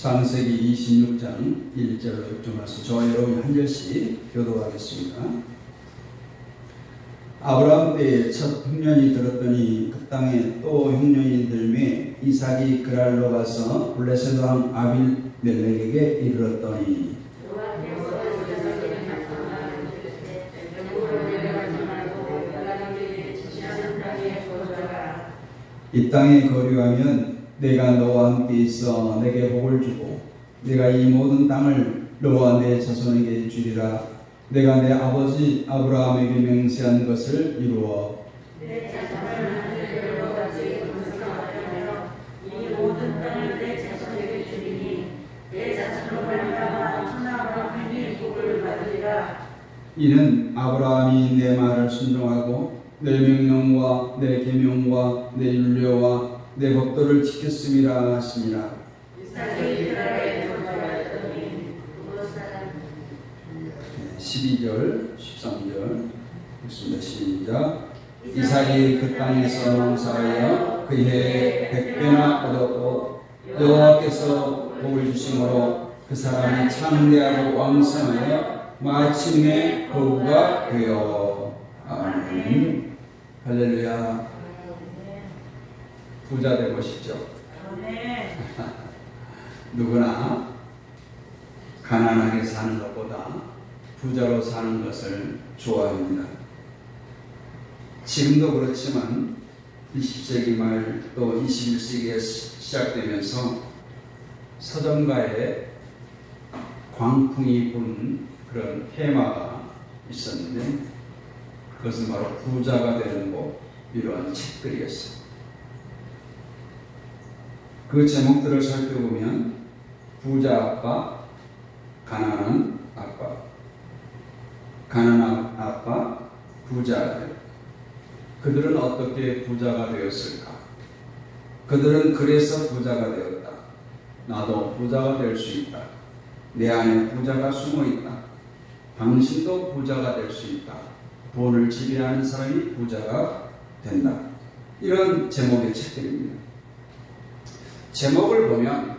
창세기 26장 1절로 6절 말씀 저 여러분이 한 절씩 교도하겠습니다. 아브라함 때에 첫 흉년이 들었더니 그 땅에 또 흉년이 들매 이삭이 그랄로 가서 블레셋 왕 아비멜렉에게 이르렀더니 이 땅에 거류하면 내가 너와 함께 있어 내게 복을 주고 내가 이 모든 땅을 너와 내 자손에게 주리라. 내가 내 아버지 아브라함에게 맹세한 것을 이루어 내 자손을 하늘의 별같이 번성하며 이 모든 땅을 내 자손에게 주리니 내 자손을 말미암아 천하와 편히 복을 받으리라. 이는 아브라함이 내 말을 순종하고 내 명령과 내 계명과 내 율례와 내 법도를 지켰음이라 하시니라. 이삭이 그날에 거주하였더니 12절 13절 읽습니다. 시작. 이삭이 그 땅에서 농사하여 그 해에 100배나 얻었고 여호와께서 복을 주심으로 그 사람이 창대하고 왕성하여 마침내 거부가 되어. 아멘. 할렐루야. 부자 되고 싶죠? 누구나 가난하게 사는 것보다 부자로 사는 것을 좋아합니다. 지금도 그렇지만 20세기 말 또 21세기에 시작되면서 서점가에 광풍이 부는 그런 테마가 있었는데 그것은 바로 부자가 되는 법 이러한 책들이었어요. 그 제목들을 살펴보면 부자 아빠, 가난한 아빠, 가난한 아빠, 부자 아들. 그들은 어떻게 부자가 되었을까? 그들은 그래서 부자가 되었다. 나도 부자가 될 수 있다. 내 안에 부자가 숨어 있다. 당신도 부자가 될 수 있다. 돈을 지배하는 사람이 부자가 된다. 이런 제목의 책들입니다. 제목을 보면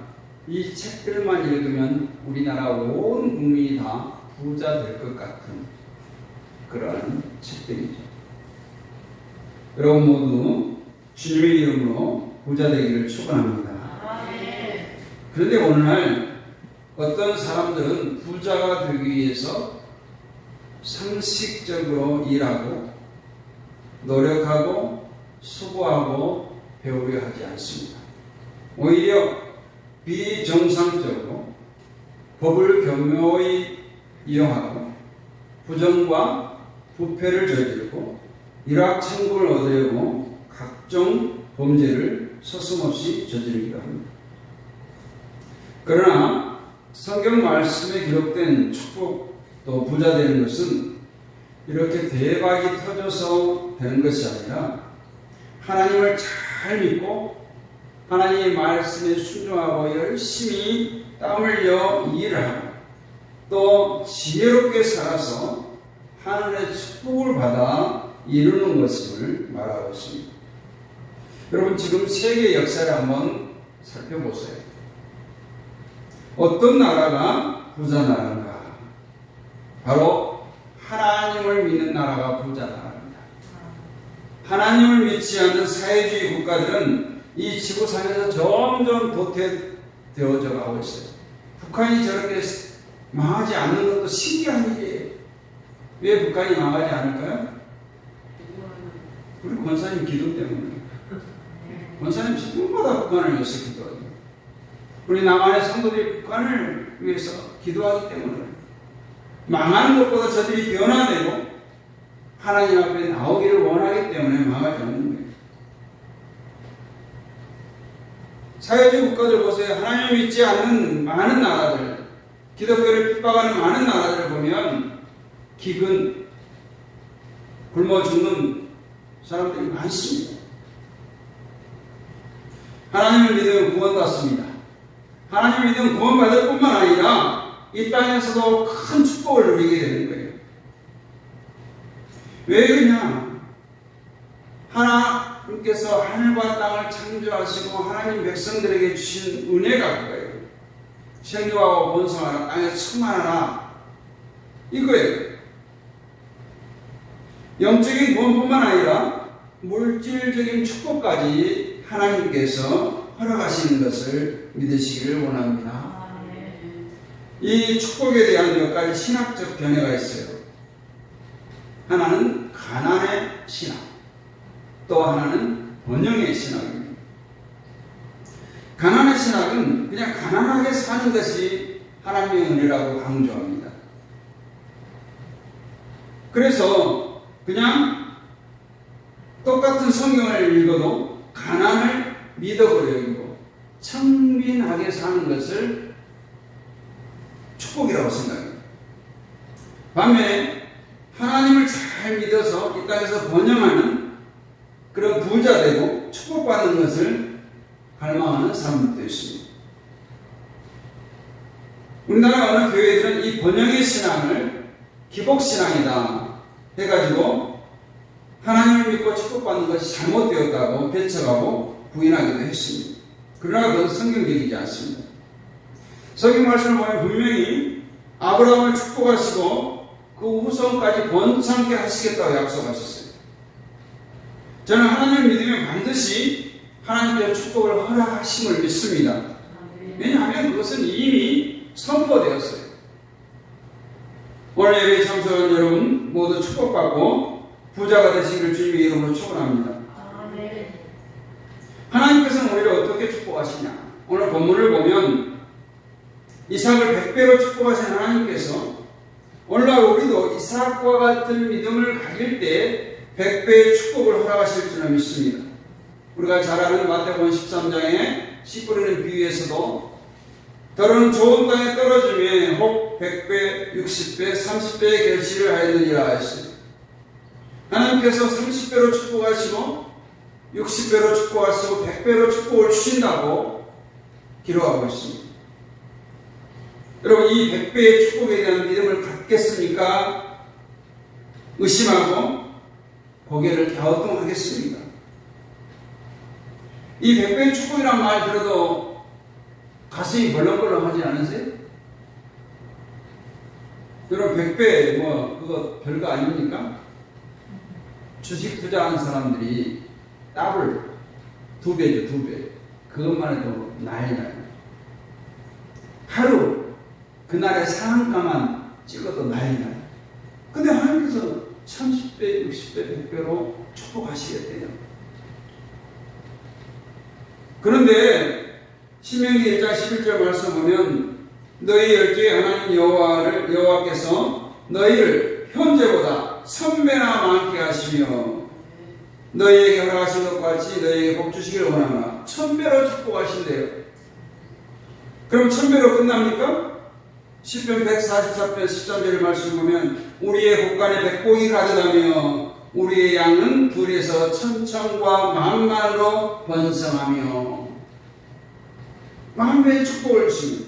이 책들만 읽으면 우리나라 온 국민이 다 부자 될 것 같은 그런 책들이죠. 여러분 모두 주님의 이름으로 부자 되기를 축원합니다. 그런데 오늘날 어떤 사람들은 부자가 되기 위해서 상식적으로 일하고 노력하고 수고하고 배우려 하지 않습니다. 오히려 비정상적으로 법을 교묘히 이용하고 부정과 부패를 저지르고 일확천금을 얻으려고 각종 범죄를 서슴없이 저지르기도 합니다. 그러나 성경 말씀에 기록된 축복 또 부자 되는 것은 이렇게 대박이 터져서 되는 것이 아니라 하나님을 잘 믿고 하나님의 말씀에 순종하고 열심히 땀 흘려 일을 하고 또 지혜롭게 살아서 하늘의 축복을 받아 이루는 것을 말하고 있습니다. 여러분 지금 세계 역사를 한번 살펴보세요. 어떤 나라가 부자 나라인가? 바로 하나님을 믿는 나라가 부자 나라입니다. 하나님을 믿지 않는 사회주의 국가들은 이 지구상에서 점점 도태되어져 가고 있어요. 북한이 저렇게 망하지 않는 것도 신기한 일이에요. 왜 북한이 망하지 않을까요? 우리 권사님 기도 때문에. 권사님 집마다 북한을 위해서 기도하죠. 우리 남한의 성도들이 북한을 위해서 기도하기 때문에 망하는 것보다 저들이 변화되고 하나님 앞에 나오기를 원하기 때문에 망하지 않는 거예요. 사회주의 국가들 보세요. 하나님을 믿지 않는 많은 나라들, 기독교를 핍박하는 많은 나라들을 보면 기근, 굶어 죽는 사람들이 많습니다. 하나님을 믿으면 구원받습니다. 하나님을 믿으면 구원받을 뿐만 아니라 이 땅에서도 큰 축복을 누리게 되는 거예요. 왜 그러냐? 하나님께서 하늘과 땅을 창조하시고 하나님 백성들에게 주신 은혜가 그거예요. 생육하고 번성하라, 땅에서 충만하라, 이거예요. 영적인 구원뿐만 아니라 물질적인 축복까지 하나님께서 허락하시는 것을 믿으시기를 원합니다. 이 축복에 대한 몇 가지 신학적 견해가 있어요. 하나는 가난의 신학, 또 하나는 번영의 신학입니다. 가난의 신학은 그냥 가난하게 사는 것이 하나님의 은혜라고 강조합니다. 그래서 그냥 똑같은 성경을 읽어도 가난을 믿어버리고 청빈하게 사는 것을 축복이라고 생각합니다. 반면에 하나님을 잘 믿어서 이 땅에서 번영하는 그런 부자 되고 축복받는 것을 갈망하는 사람들도 있습니다. 우리나라 어느 교회들은 이 번영의 신앙을 기복신앙이다 해가지고 하나님을 믿고 축복받는 것이 잘못되었다고 배척하고 부인하기도 했습니다. 그러나 그것은 성경적이지 않습니다. 성경 말씀을 보면 분명히 아브라함을 축복하시고 그 후손까지 번창케 하시겠다고 약속하셨어요. 저는 하나님을 믿으면 반드시 하나님께서 축복을 허락하심을 믿습니다. 왜냐하면 그것은 이미 선포되었어요. 오늘 예배에 참석한 여러분 모두 축복받고 부자가 되시기를 주님의 이름으로 축원합니다. 하나님께서는 우리를 어떻게 축복하시냐? 오늘 본문을 보면 이삭을 100배로 축복하신 하나님께서 오늘날 우리도 이삭과 같은 믿음을 가질 때 100배의 축복을 허락하실 줄을 믿습니다. 우리가 잘 아는 마태복음 13장의 씨 뿌리는 비유에서도 더러는 좋은 땅에 떨어지면 혹 100배, 60배, 30배의 결실을 하였느니라 하였어요. 하나님께서 30배로 축복하시고 60배로 축복하시고 100배로 축복을 주신다고 기록하고 있습니다. 여러분, 이 100배의 축복에 대한 믿음을 갖겠습니까? 의심하고 고개를 갸우뚱하겠습니다. 이 100배의 축복이란 말 들어도 가슴이 벌렁벌렁하지 않으세요? 여러분, 100배 그거 별거 아닙니까? 주식 투자하는 사람들이 더블 2배죠, 2배. 그것만 해도 난리 나요. 하루 그날의 상한가만 찍어도 난리 나요. 근데 하나님께서 30배, 60배, 100배로 축복하시겠대요. 그런데 신명기 1장 11절 말씀 보면 너희 열조의 하나님 여호와께서 너희를 현재보다 1000배나 많게 하시며 너희에게 허락하신 것과 같이 너희에게 복 주시기를 원하노라. 1000배로 축복하신대요. 그럼 1000배로 끝납니까? 시편 144편 13절 말씀 보면 우리의 곳간에 백복이 가득하며 우리의 양은 둘에서 천천과 만만으로 번성하며 만배의 축복을 주십니다.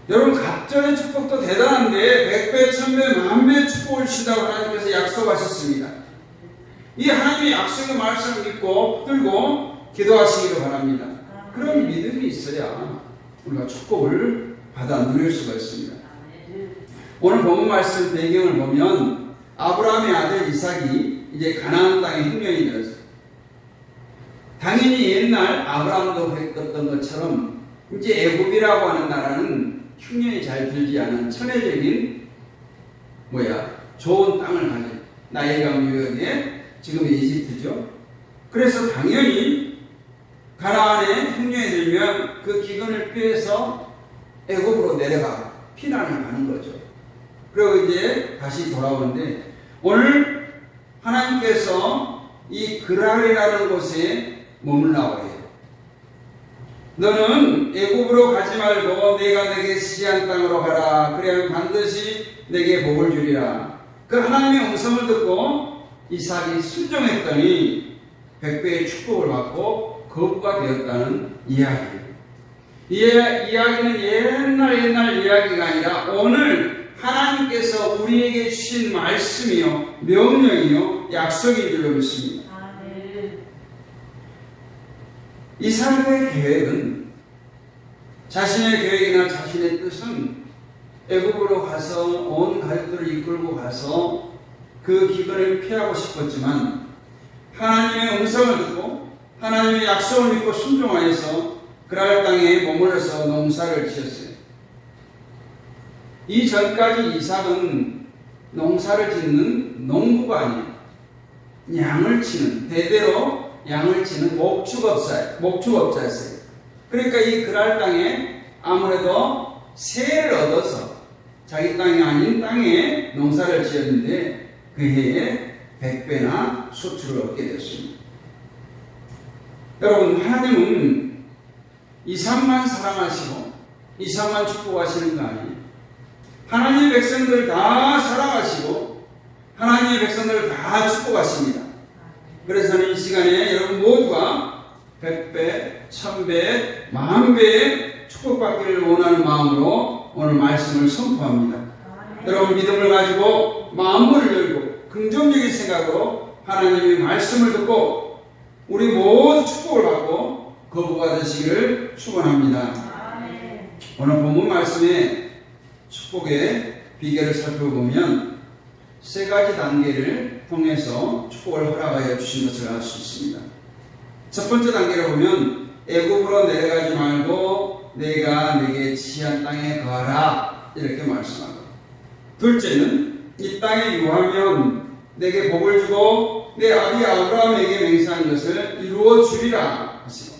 여러분, 갑절의 축복도 대단한데 100배, 1000배, 만배의 축복을 주신다고 하나님께서 약속하셨습니다. 이 하나님의 약속의 말씀을 믿고 붙들고 기도하시기를 바랍니다. 그런 믿음이 있어야 우리가 축복을 받아 누릴 수가 있습니다. 오늘 본문 말씀 배경을 보면 아브라함의 아들 이삭이 이제 가나안 땅에 흉년이 되었어요. 당연히 옛날 아브라함도 했던 것처럼 이제 애굽이라고 하는 나라는 흉년이 잘 들지 않은 천혜적인 좋은 땅을 가진 나일강 유역의 지금의 이집트죠. 그래서 당연히 가나안에 흉년이 들면 그 기근을 피해서 애굽으로 내려가 피난을 가는 거죠. 그리고 이제 다시 돌아오는데 오늘 하나님께서 이 그랄이라는 곳에 머물라고 해요. 너는 애굽으로 가지 말고 내가 내게 지시한 땅으로 가라. 그래야 반드시 내게 복을 주리라. 그 하나님의 음성을 듣고 이삭이 순종했더니 100배의 축복을 받고 거부가 되었다는 이야기예요. 이 이야기는 옛날 이야기가 아니라 오늘 하나님께서 우리에게 주신 말씀이요, 명령이요, 약속인 줄로 믿습니다. 이삭의 계획은 자신의 계획이나 자신의 뜻은 애굽으로 가서 온 가족들을 이끌고 가서 그 기근을 피하고 싶었지만 하나님의 음성을 듣고 하나님의 약속을 믿고 순종하여서 그랄 땅에 머물러서 농사를 지었어요. 이전까지 이삭은 농사를 짓는 농부가 아니에요. 양을 치는, 대대로 양을 치는 목축업자였어요. 그러니까 이 그랄 땅에 아무래도 세를 얻어서 자기 땅이 아닌 땅에 농사를 지었는데 그 해에 100배나 수출을 얻게 되었습니다. 여러분, 하나님은 이삭만 사랑하시고 이삭만 축복하시는 거 아니에요. 하나님의 백성들을 다 사랑하시고 하나님의 백성들을 다 축복하십니다. 그래서 이 시간에 여러분 모두가 100배, 1000배, 10,000배의 축복받기를 원하는 마음으로 오늘 말씀을 선포합니다. 여러분 믿음을 가지고 마음을 열고 긍정적인 생각으로 하나님의 말씀을 듣고 우리 모두 축복을 받고 거부가 되시기를 축원합니다. 오늘 본문 말씀의 축복의 비결을 살펴보면 세 가지 단계를 통해서 축복을 허락하여 주신 것을 알 수 있습니다. 첫 번째 단계를 보면 애굽으로 내려가지 말고 내가 내게 지시한 땅에 거하라 이렇게 말씀합니다. 둘째는 이 땅에 유하면 내게 복을 주고 내 아비 아브라함에게 맹세한 것을 이루어 주리라 하시고,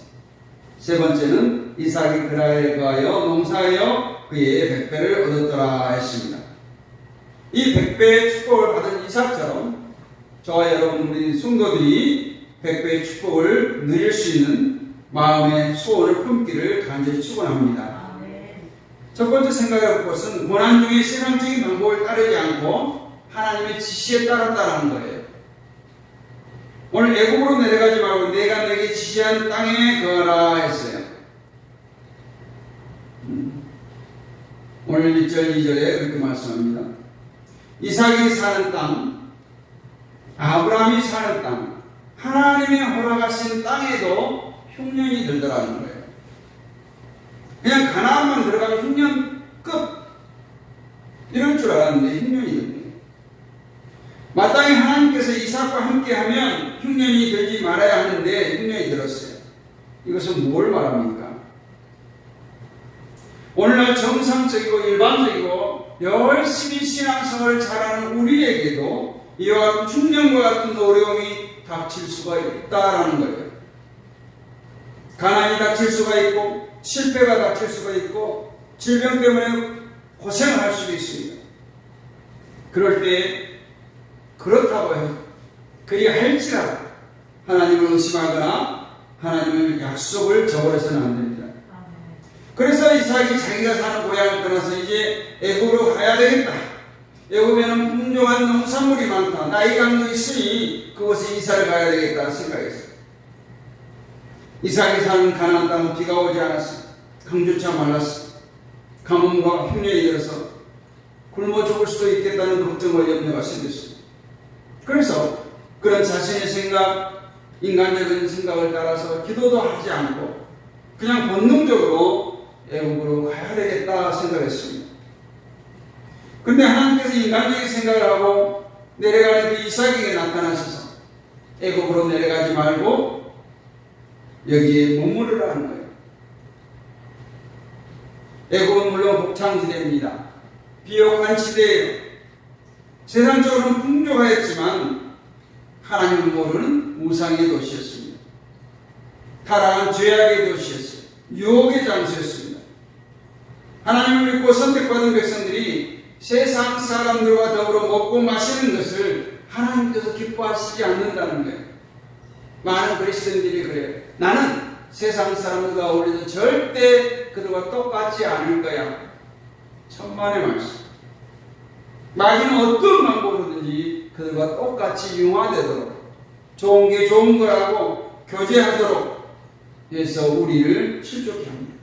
세 번째는 이삭이 그랄에 거하여 농사하여 그의 100배를 얻었더라 했습니다. 이 100배의 축복을 받은 이삭처럼 저와 여러분 우리 성도들이 100배의 축복을 누릴 수 있는 마음의 소원을 품기를 간절히 축원합니다. 첫 번째 생각해볼 것은 고난 중에 세상적인 방법을 따르지 않고 하나님의 지시에 따랐다는 거예요. 오늘 애굽으로 내려가지 말고 내가 내게 지시한 땅에 거하라 했어요. 오늘 1절 2절에 그렇게 말씀합니다. 이삭이 사는 땅, 아브라함이 사는 땅, 하나님이 허락하신 땅에도 흉년이 들더라는 거예요. 그냥 가나안만 들어가면 흉년 끝 이럴 줄 알았는데 흉년이 들네요. 마땅히 하나님께서 이삭과 함께하면 흉년이 들지 말아야 하는데 흉년이 들었어요. 이것은 뭘 말합니까? 오늘날 정상적이고 일반적이고 열심히 신앙생활을 잘하는 우리에게도 이와 같은 흉년과 같은 어려움이 닥칠 수가 있다라는 거예요. 가난이 닥칠 수가 있고 실패가 닥칠 수가 있고 질병 때문에 고생을 할 수도 있습니다. 그럴 때 그렇다고 해요. 그리할지라도 하나님을 의심하거나 하나님의 약속을 저버려서는 안 됩니다. 그래서 이삭이 자기가 사는 고향을 떠나서 이제 애굽으로 가야 되겠다. 애굽에는 풍족한 농산물이 많다. 나이강도 있으니 그곳에 이사를 가야 되겠다 생각했어요. 이삭이 사는 가나안 땅은 비가 오지 않았어요. 강조차 말랐어요. 가뭄과 흉년이 들어서 굶어 죽을 수도 있겠다는 걱정과 염려가 생겼어요. 그래서 그런 자신의 생각, 인간적인 생각을 따라서 기도도 하지 않고 그냥 본능적으로 애굽으로 가야 되겠다 생각했습니다. 그런데 하나님께서 인간적인 생각을 하고 내려가는 그 이삭에게 나타나셔서 애굽으로 내려가지 말고 여기에 머무르라는 거예요. 애굽은 물론 곡창지대입니다. 비옥한 지대예요. 세상적으로는 풍족하였지만 하나님을 모르는 우상의 도시였습니다. 타락한 죄악의 도시였어요. 유혹의 장소였습니다. 하나님을 믿고 선택받은 백성들이 세상 사람들과 더불어 먹고 마시는 것을 하나님께서 기뻐하시지 않는다는 거예요. 많은 그리스도인들이 그래요. 나는 세상 사람들과 어울려도 절대 그들과 똑같지 않을 거야. 천만의 말씀. 마귀는 어떤 방법으로든지 그들과 똑같이 융화되도록 좋은 게 좋은 거라고 교제하도록 해서 우리를 실족해 합니다.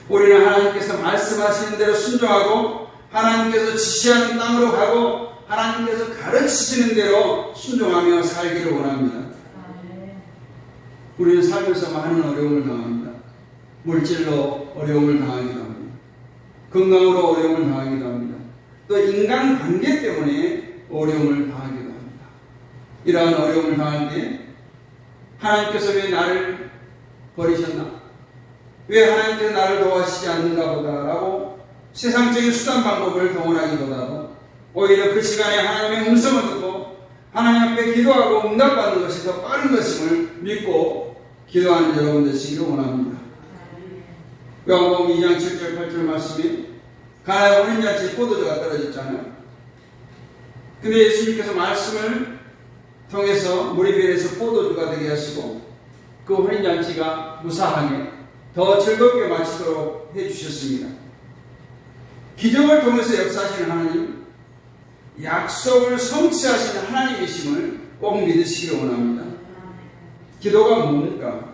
우리는 하나님께서 말씀하시는 대로 순종하고 하나님께서 지시하는 땅으로 가고 하나님께서 가르치시는 대로 순종하며 살기를 원합니다. 우리는 살면서 많은 어려움을 당합니다. 물질로 어려움을 당하기도 합니다. 건강으로 어려움을 당하기도 합니다. 또 인간관계 때문에 어려움을 당하기도 합니다. 이러한 어려움을 당할 때 하나님께서 왜 나를 버리셨나? 왜 하나님께서 나를 도와주시지 않는가 보다라고 세상적인 수단 방법을 동원하기보다도 오히려 그 시간에 하나님의 음성을 듣고 하나님 앞에 기도하고 응답받는 것이 더 빠른 것임을 믿고 기도하는 여러분 되시기를 원합니다. 요한복음 2장 7절 8절 말씀에 가나의 혼인잔치에 포도주가 떨어졌잖아요. 근데 예수님께서 말씀을 통해서 무리별에서 포도주가 되게 하시고 그 혼인잔치가 무사하게 더 즐겁게 마치도록 해주셨습니다. 기적을 통해서 역사하시는 하나님, 약속을 성취하시는 하나님이심을 꼭 믿으시기를 원합니다. 기도가 뭡니까?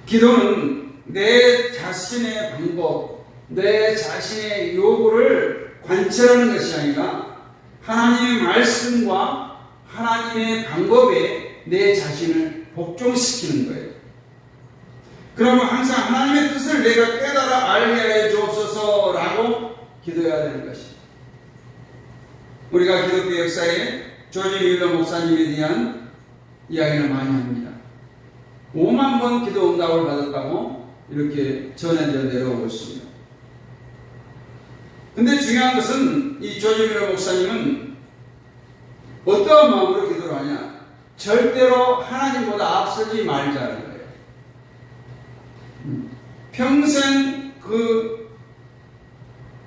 기도는 내 자신의 방법, 내 자신의 요구를 관철하는 것이 아니라 하나님의 말씀과 하나님의 방법에 내 자신을 복종시키는 거예요. 그러면 항상 하나님의 뜻을 내가 깨달아 알게 해 주옵소서라고 기도해야 되는 것입니다. 우리가 기독교 역사에 조지 뮬러 목사님에 대한 이야기를 많이 합니다. 5만 번 기도 응답을 받았다고 이렇게 전해져 내려오고 있습니다. 근데 중요한 것은 이 조지 뮬러 목사님은 어떠한 마음으로 기도를 하냐? 절대로 하나님보다 앞서지 말자는 거예요. 평생 그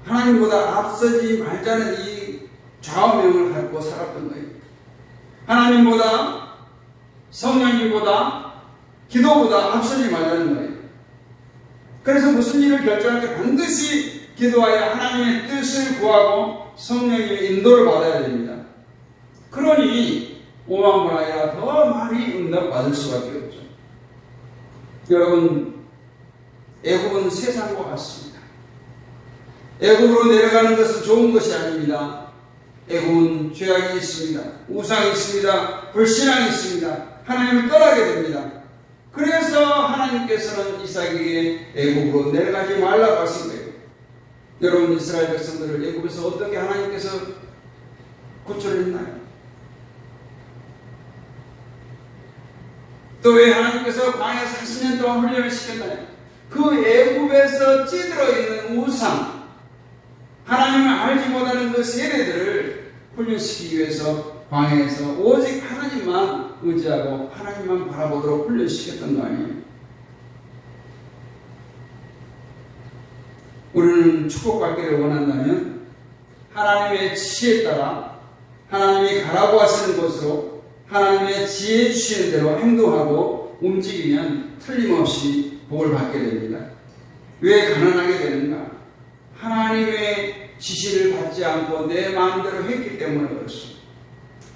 하나님보다 앞서지 말자는 이 좌우명을 갖고 살았던 거예요. 하나님보다, 성령님보다, 기도보다 앞서지 말자는 거예요. 그래서 무슨 일을 결정할 때 반드시 기도하여 하나님의 뜻을 구하고 성령님의 인도를 받아야 됩니다. 그러니 5만 번 아니라 더 많이 응답받을 수밖에 없죠. 여러분, 애굽은 세상과 같습니다. 애굽으로 내려가는 것은 좋은 것이 아닙니다. 애굽은 죄악이 있습니다. 우상이 있습니다. 불신앙이 있습니다. 하나님을 떠나게 됩니다. 그래서 하나님께서는 이삭에게 애굽으로 내려가지 말라고 하신 거예요. 여러분, 이스라엘 백성들을 애굽에서 어떻게 하나님께서 구출했나요? 또 왜 하나님께서 광야에서 40년 동안 훈련을 시켰나요? 그 애굽에서 찌들어 있는 우상, 하나님을 알지 못하는 그 세대들을 훈련시키기 위해서 광야에서 오직 하나님만 의지하고 하나님만 바라보도록 훈련시켰던 거 아니에요? 우리는 축복받기를 원한다면 하나님의 지혜에 따라 하나님이 가라고 하시는 곳으로 하나님의 지혜 주시는 대로 행동하고 움직이면 틀림없이 복을 받게 됩니다. 왜 가난하게 되는가? 하나님의 지시를 받지 않고 내 마음대로 했기 때문에 그렇습니다.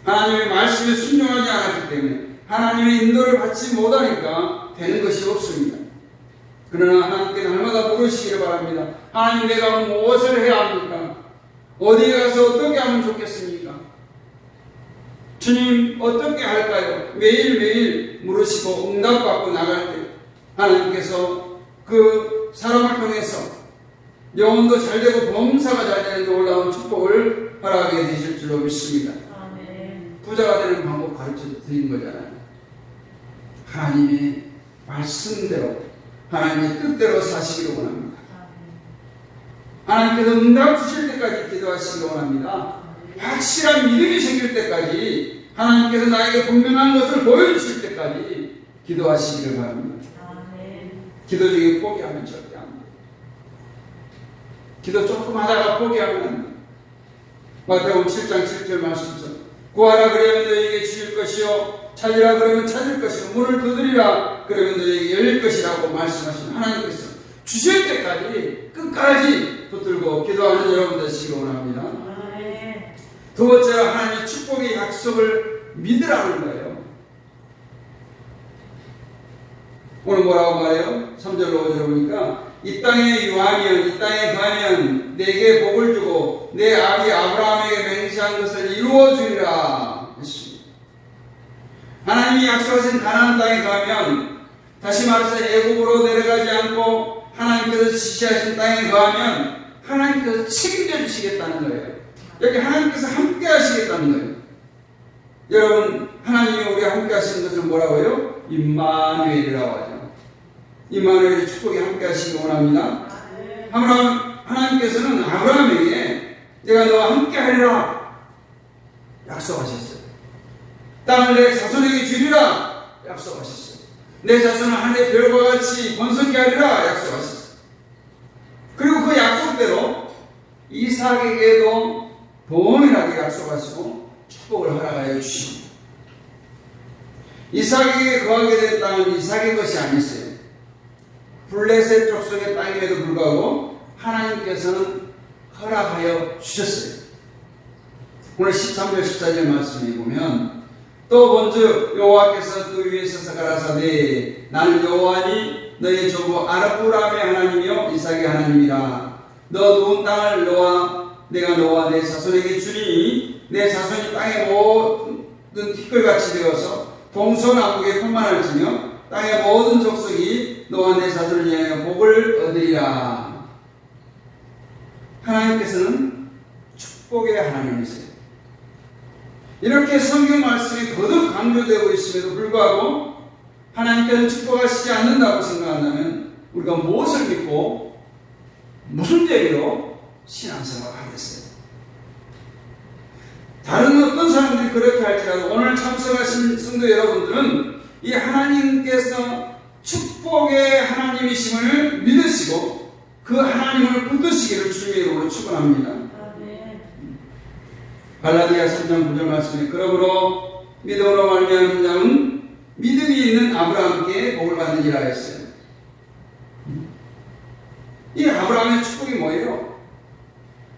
하나님의 말씀에 순종하지 않았기 때문에 하나님의 인도를 받지 못하니까 되는 것이 없습니다. 그러나 하나님께 날마다 물으시기를 바랍니다. 하나님, 내가 무엇을 해야 합니까? 어디에 가서 어떻게 하면 좋겠습니까? 주님, 어떻게 할까요? 매일매일 물으시고 응답받고 나갈 때 하나님께서 그 사람을 통해서 영혼도 잘되고 범사가 잘되는 놀라운 축복을 허락하게 되실 줄로 믿습니다. 아멘. 부자가 되는 방법 가르쳐 드린 거잖아요. 하나님의 말씀대로 하나님의 뜻대로 사시기를 원합니다. 하나님께서 응답 주실 때까지 기도하시기를 원합니다. 확실한 믿음이 생길 때까지, 하나님께서 나에게 분명한 것을 보여주실 때까지 기도하시기를 바랍니다. 기도 중에 포기하면 절대 안 돼요. 기도 조금 하다가 포기하면 안 돼요. 마태복음 7장 7절 말씀처럼 구하라 그러면 너에게 주실 것이요, 찾으라 그러면 찾을 것이요, 문을 두드리라 그러면 너에게 열릴 것이라고 말씀하신 하나님께서 주실 때까지 끝까지 붙들고 기도하는 여러분 되시기 원합니다. 두 번째로 하나님의 축복의 약속을 믿으라는 거예요. 오늘 뭐라고 말해요? 3절로 5절로 보니까 이 땅에 유하면, 이 땅에 가면 내게 복을 주고 내 아비 아브라함에게 맹세한 것을 이루어 주리라 했습니다. 하나님이 약속하신 가나안 땅에 가면 다시 말해서 애굽으로 내려가지 않고 하나님께서 지시하신 땅에 거하면 하나님께서 책임져 주시겠다는 거예요. 여기 하나님께서 함께 하시겠다는 거예요. 여러분, 하나님이 우리와 함께 하시는 것을 뭐라고요? 임마누엘이라고 하죠. 임마누엘의 축복이 함께 하시기 원합니다. 하나님께서는 아브라함에게 내가 너와 함께 하리라 약속하셨어요. 땅을 내 자손에게 주리라 약속하셨어요. 내 자손은 하늘의 별과 같이 번성케 하리라 약속하셨어요. 그리고 그 약속대로 이삭에게도 동일하게 약속하시고 축복을 허락하여 주십니다. 이삭에게 거하게 된 땅은 이삭의 것이 아니었어요. 블레셋 족속의 땅임에도 불구하고 하나님께서는 허락하여 주셨어요. 오늘 13절 14절 말씀에 보면 또 본즉 여호와께서 그 위에 서서 가라사대 나는 여호와니 너의 조부 아브라함의 하나님이요 이삭의 하나님이라. 너 누운 땅을 내가 너와 내 자손에게 주리니 내 자손이 땅의 모든 티끌같이 되어서 동서남북에 풍만할지며 땅의 모든 족속이 너와 내 자손을 위하여 복을 얻으리라. 하나님께서는 축복의 하나님이세요. 이렇게 성경 말씀이 거듭 강조되고 있음에도 불구하고 하나님께서는 축복하시지 않는다고 생각한다면 우리가 무엇을 믿고 무슨 재미로 신앙생활을 하겠어요? 다른 어떤 사람들이 그렇게 할지라도 오늘 참석하신 성도 여러분들은 이 하나님께서 축복의 하나님이심을 믿으시고 그 하나님을 붙드시기를 주님의 이름으로 축원합니다. 갈라디아 3장 9절 말씀에 그러므로 믿음으로 말미암은 자는 믿음이 있는 아브라함께 복을 받느니라 했어요. 이 아브라함의 축복이 뭐예요?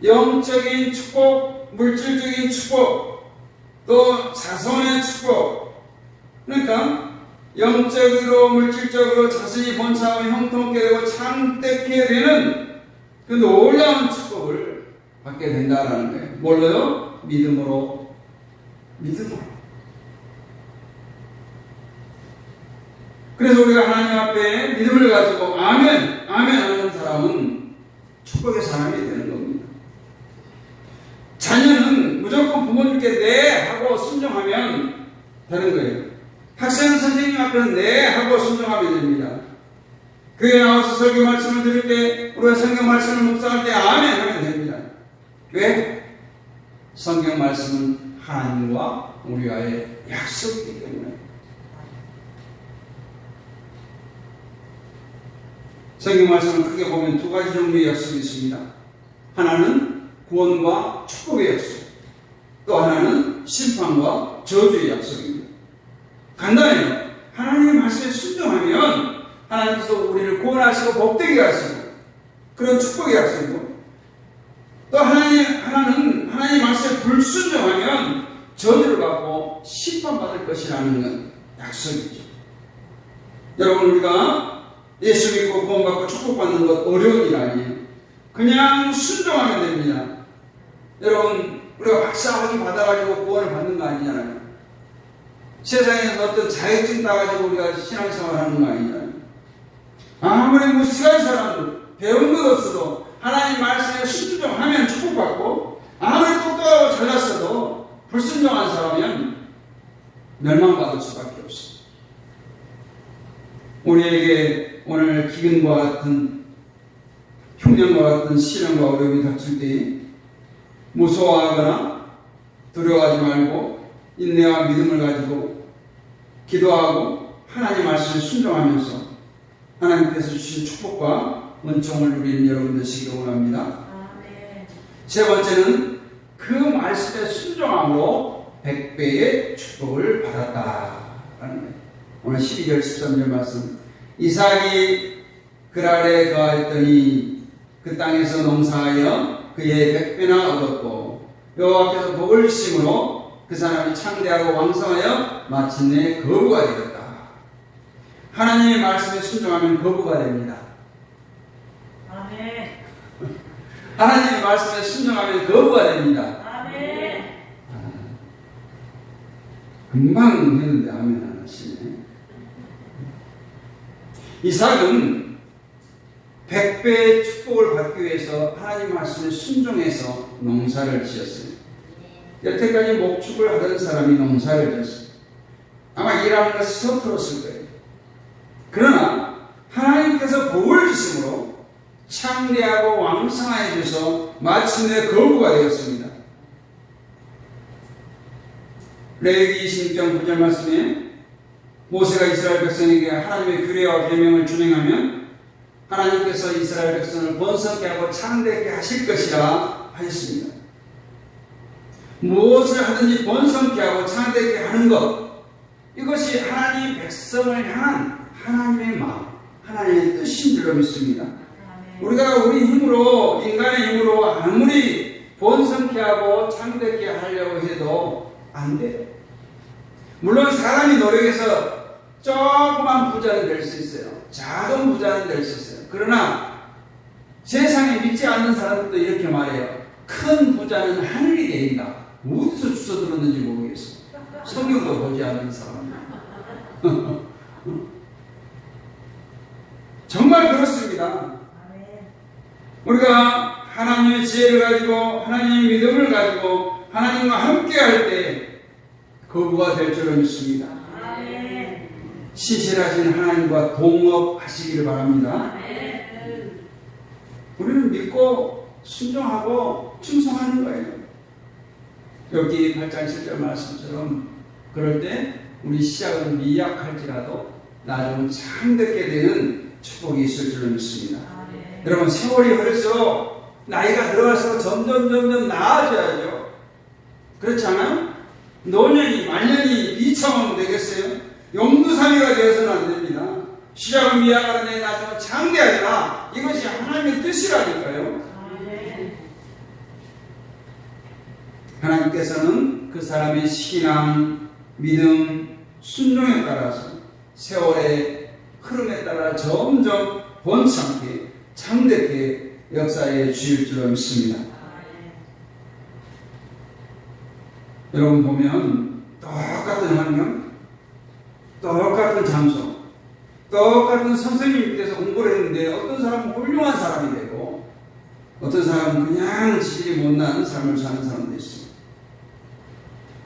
영적인 축복, 물질적인 축복, 또 자손의 축복. 그러니까 영적으로 물질적으로 자신이 번창하고 형통케 되고 창대케 되는 그 놀라운 축복을 받게 된다라는 거예요. 뭘로요? 믿음으로. 그래서 우리가 하나님 앞에 믿음을 가지고 아멘 하는 사람은 축복의 사람이 되는 겁니다. 자녀는 무조건 부모님께 네 하고 순종하면 되는 거예요. 학생은 선생님 앞에는 네 하고 순종하면 됩니다. 교회에 나와서 설교 말씀을 들을 때 우리가 성경 말씀을 묵상할 때 아멘 하면 됩니다. 왜? 성경 말씀은 하나님과 우리와의 약속이기 때문에. 성경 말씀을 크게 보면 두 가지 종류의 약속이 있습니다. 하나는 구원과 축복의 약속, 또 하나는 심판과 저주의 약속입니다. 간단해요. 하나님의 말씀에 순종하면 하나님께서 우리를 구원하시고 복되게 하시고 그런 축복의 약속이고, 또 하나는 하나님 말씀에 불순종하면 저주를 받고 심판받을 것이라는 약속이죠. 여러분, 우리가 예수 믿고 구원받고 축복받는 것 어려운 일 아니에요. 그냥 순종하면 됩니다. 여러분, 우리가 박사학위 받아가지고 구원을 받는 거 아니잖아요. 세상에서 어떤 자격증 따가지고 우리가 신앙생활 하는 거 아니잖아요. 아무리 무식한 사람도 배운 것 없어도 하나님 말씀에 순종하면 축복받고, 아무리 똑똑하고 잘났어도 불순종한 사람이면 멸망받을 수밖에 없습니다. 우리에게 오늘 기근과 같은 흉년과 같은 시련과 어려움이 닥칠 때 무서워하거나 두려워하지 말고 인내와 믿음을 가지고 기도하고 하나님 말씀에 순종하면서 하나님께서 주신 축복과 은총을 누리는 여러분 되시기를 원합니다. 세 번째는 그 말씀에 순종함으로 100배의 축복을 받았다라는 거예요. 오늘 12절 13절 말씀, 이삭이 그랄에 거하였더니 그 땅에서 농사하여 그의 100배나 얻었고 여호와께서 복을 주심으로 그 사람이 창대하고 왕성하여 마침내 거부가 되었다. 하나님의 말씀에 순종하면 거부가 됩니다. 아멘. 하나님의 말씀에 순종하면 거부가 됩니다. 아멘. 금방 했는데 아멘 안 하시네. 이삭은 100배의 축복을 받기 위해서 하나님 말씀에 순종해서 농사를 지었어요. 여태까지 목축을 하던 사람이 농사를 지었어요. 아마 일하는 것이 서툴었을 거예요. 그러나 하나님께서 복을 주심으로 창대하고 왕성하게 해서 마침내 거부가 되었습니다. 레위기 26장 9절 말씀에 모세가 이스라엘 백성에게 하나님의 규례와 계명을 준행하면 하나님께서 이스라엘 백성을 번성케 하고 창대케 하실 것이라 하셨습니다. 무엇을 하든지 번성케 하고 창대케 하는 것, 이것이 하나님 백성을 향한 하나님의 마음, 하나님의 뜻인 줄로 믿습니다. 우리가 우리 힘으로, 인간의 힘으로 아무리 번성케 하고 창대케 하려고 해도 안 돼요. 물론 사람이 노력해서 조그만 부자는 될 수 있어요. 작은 부자는 될 수 있어요. 그러나 세상에 믿지 않는 사람들도 이렇게 말해요. 큰 부자는 하늘이 내린다. 어디서 주워 들었는지 모르겠어. 성경도 보지 않는 사람. 정말 그렇습니다. 우리가 하나님의 지혜를 가지고 하나님의 믿음을 가지고 하나님과 함께 할 때 거부가 될 줄을 믿습니다. 신실하신 하나님과 동업하시기를 바랍니다. 우리는 믿고 순종하고 충성하는 거예요. 여기 8장 7절 말씀처럼 그럴 때 우리 시작은 미약할지라도 나중은 참되게 되는 축복이 있을 줄로 믿습니다. 여러분, 세월이 흐를수록 나이가 들어갈수록 점점 나아져야죠. 그렇지 않아요? 노년이 만년이 비참하면 되겠어요? 용두사미가 되어서는 안 됩니다. 시작은 미약하는데 나중은 장대하리라. 이것이 하나님의 뜻이라니까요. 하나님께서는 그 사람의 신앙, 믿음, 순종에 따라서 세월의 흐름에 따라 점점 번창케 창대케 역사에 주실 줄로 믿습니다. 여러분 보면 똑같은 환경, 똑같은 장소, 똑같은 선생님 밑에서 공부를 했는데 어떤 사람은 훌륭한 사람이 되고 어떤 사람은 그냥 지질이 못난 삶을 사는 사람도 있습니다.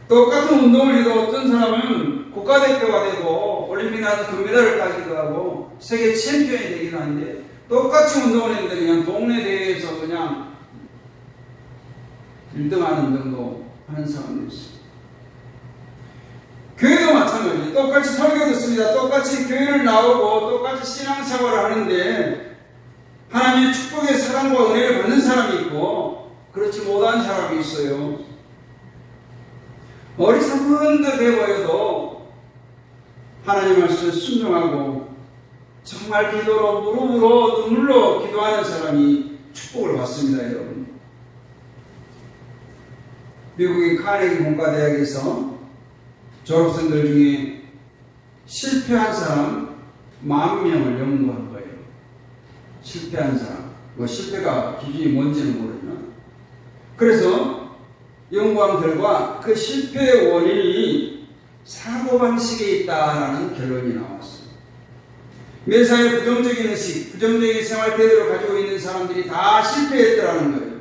똑같은 운동을 해도 어떤 사람은 국가대표가 되고 올림픽 나가서 금메달을 따기도 하고 세계 챔피언이 되기도 하는데 똑같이 운동을 했는데 그냥 동네 대회에서 그냥 1등하는 정도 하는 사람도 있어요. 교회도 마찬가지예요. 똑같이 설교 듣습니다. 똑같이 교회를 나오고 똑같이 신앙생활을 하는데 하나님의 축복의 사랑과 은혜를 받는 사람이 있고 그렇지 못한 사람이 있어요. 어리석은 듯 해 보여도 하나님 말씀을 순종하고 정말 기도로 무릎으로 눈물로 기도하는 사람이 축복을 받습니다. 여러분, 미국의 카네기 공과대학에서 졸업생들 중에 실패한 사람 10,000명을 연구한 거예요. 실패한 사람, 실패가 기준이 뭔지는 모르지만, 그래서 연구한 결과 그 실패의 원인이 사고방식에 있다라는 결론이 나왔어요. 매사에 부정적인 의식, 부정적인 생활 태도를 가지고 있는 사람들이 다 실패했더라는 거예요.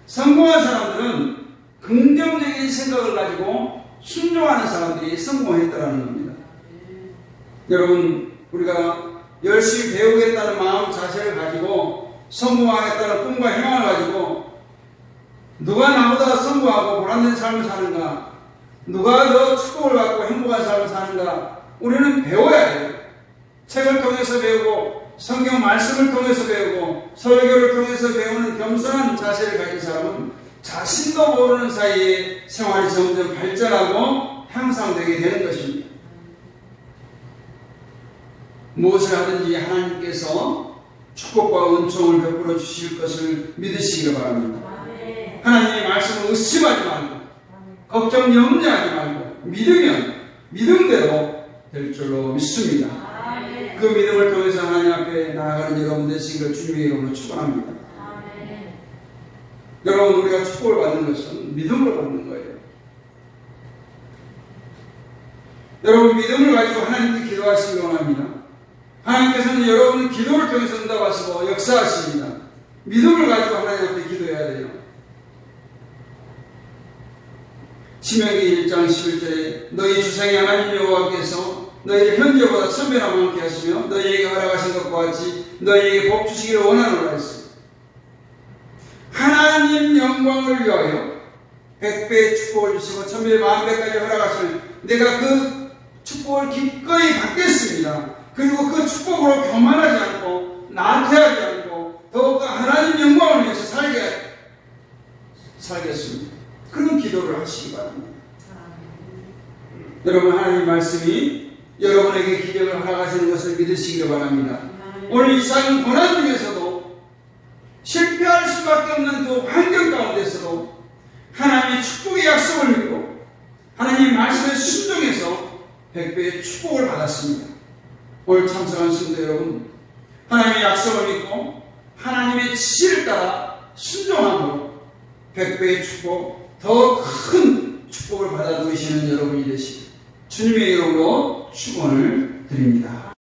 성공한 사람들은 긍정적인 생각을 가지고 순종하는 사람들이 성공했더라는 겁니다. 여러분, 우리가 열심히 배우겠다는 마음 자세를 가지고 성공하겠다는 꿈과 희망을 가지고 누가 나보다 성공하고 보람된 삶을 사는가, 누가 더 축복을 받고 행복한 삶을 사는가, 우리는 배워야 해요. 책을 통해서 배우고 성경 말씀을 통해서 배우고 설교를 통해서 배우는 겸손한 자세를 가진 사람은 자신도 모르는 사이에 생활이 점점 발전하고 향상되게 되는 것입니다. 무엇을 하든지 하나님께서 축복과 은총을 베풀어 주실 것을 믿으시기 바랍니다. 하나님의 말씀을 의심하지 말고 걱정 염려하지 말고 믿으면 믿음대로 될 줄로 믿습니다. 그 믿음을 통해서 하나님 앞에 나아가는 여러분 되시기를 주님의 이름으로 축원합니다. 여러분, 우리가 축복을 받는 것은 믿음으로 받는 거예요. 여러분, 믿음을 가지고 하나님께 기도하시기 원합니다. 하나님께서는 여러분 기도를 통해서 응답하시고 역사하십니다. 믿음을 가지고 하나님 앞에 기도해야 돼요. 신명기 1장 11절에 너희 조상의 하나님 여호와께서 너희를 현재보다 천배나 많게 하시며 너희에게 허락하신 것과 같이 너희에게 복 주시기를 원하노라 했어요. 하나님 영광을 위하여 100배의 축복을 주시고 1000배 만배까지 허락하시면 내가 그 축복을 기꺼이 받겠습니다. 그리고 그 축복으로 교만하지 않고 나태하지 않고 더욱더 하나님 영광을 위해서 살겠습니다. 그런 기도를 하시기 바랍니다. 여러분, 하나님 말씀이 여러분에게 기적을 허락하시는 것을 믿으시기 바랍니다. 오늘 이 삶 고난 중에서도 실패할 수밖에 없는 그 환경 가운데서도 하나님의 축복의 약속을 믿고 하나님의 말씀에 순종해서 100배의 축복을 받았습니다. 오늘 참석한 성도 여러분, 하나님의 약속을 믿고 하나님의 지시를 따라 순종함으로 100배의 축복, 더 큰 축복을 받아 누리시는 여러분이 되시길 주님의 이름으로 축원을 드립니다.